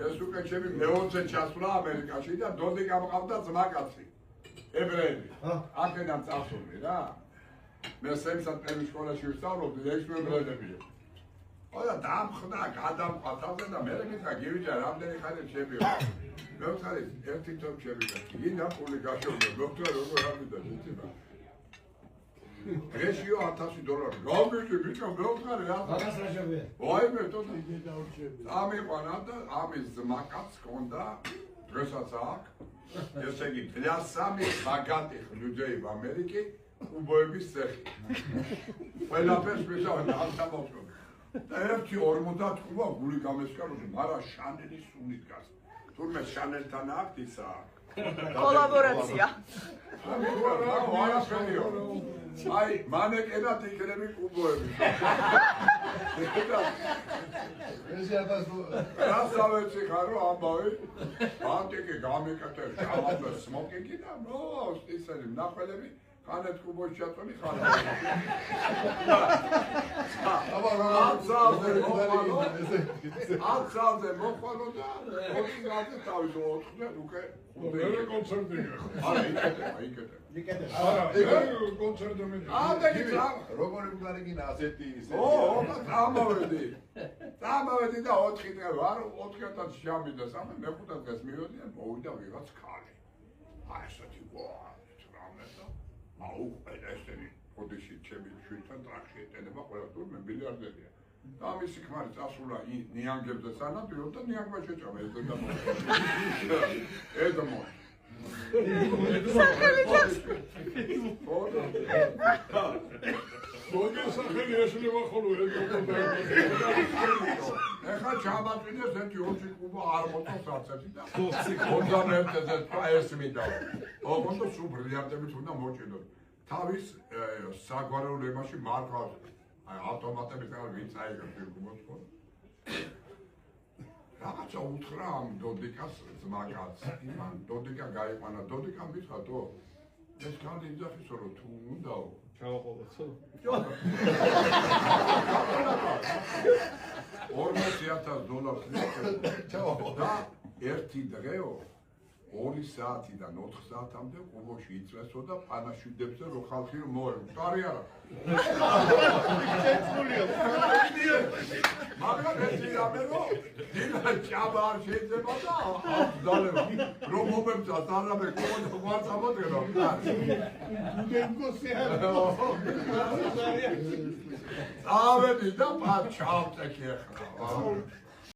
ეს უკვე ჩემი მეოცე ჩასვლა ამერიკაში და დონდი გამყავდა ძმაკაცი ებრაელი აქედან წასული რა მე სემსად პერმის სკოლაში ვსწავლობდი ექსპერიმენტები ყველა დამხდა გადამყავდა და მე მითხრა გივიჯა რამდენი ხანი შემივა მე ვთქარი ერთი თომ შევიდა გინდა პული გაშოვდა დოქტორ როგორ ამიდა ძიება Ratio $1000. Gombici, bicho, belkar ya. Vay be, to. Ami qanada, ami zmakac konda, დღესაც ესე იგი პლასამი მაგათი ლუდეი ამერიკი უბოების ცეხი. ყველაფერს მისავენ ამთავრებო. და ერთი 45 გული გამესკაროზე, მაგრამ შანელის სული დგას. თურმე შანელთან აქვს ისა კოლაბორაცია. აი, მანეკენად იქნები კუბოები. რასავეცი ხარო ამბავი? ანტიკი გამიკეთე, ჩამავდა სმოკინგი და ნოს ისინი ნახველები ხანეთ კუბოში ჩაწვენი ხარა. აცავზე მოხვალო და 20 წელს თავის 4-ზე უკვე მე კონცერტი. არა, იქეთე. არა, კონცერტი მე. როგორი მგარიგინა ასეთი ისე. ამავედი და 4 დღე ვარ, 4 დღესაც შამიდა სამე მე-5 დღეს მივედი და მოვიდა ვიღაც ქალი. აი ესეთი ვაა, რამე და აუ, ესენი ოდეში ჩემი შვილთან ტრაქში ეტენება ყველა თურმე მილიარდერია. და ამისი ქმარი წასულა ნიანგებზე სანაპირო და ნიანგმა შეჭამა ეს და ედმო. მოგესახელი ეშლება ხოლო ეხლა ჩამატვინეს ერთი ოჩი კუბა არ მოწონს არცერთი და 21-ზე ეს მინდა. ოღონდ სულ ბრილიანტებით უნდა მოჭიდოთ. თავის საგვარეულო ემაში მართავს აი ავტომატებით არ ვინც აიღებს კუბოს ხო? რაღაცა უთხრა ამ დოდიკას ძმაკაც. იმან დოდიკა გაიყვანა. დოდიკამ მითხრა თო ეს კანდი იძახისო რომ თუ უნდაო ჩავაყოლოცო. 40,000 $40,000 და ერთი დღეო 2 საათიდან 4 საათამდე ყუბოში იწვესო და პანაშვიდებზე რო ხალხი რომ მოერო. ტარი არა. მაგრამ ეს ამერო დილა ჭაბა არ შეიძლება და აბზალება. რომ მომებცა დარაბე ყოლა გვარც ამოდერო. ავედი და პარჩავტე კი ახლა.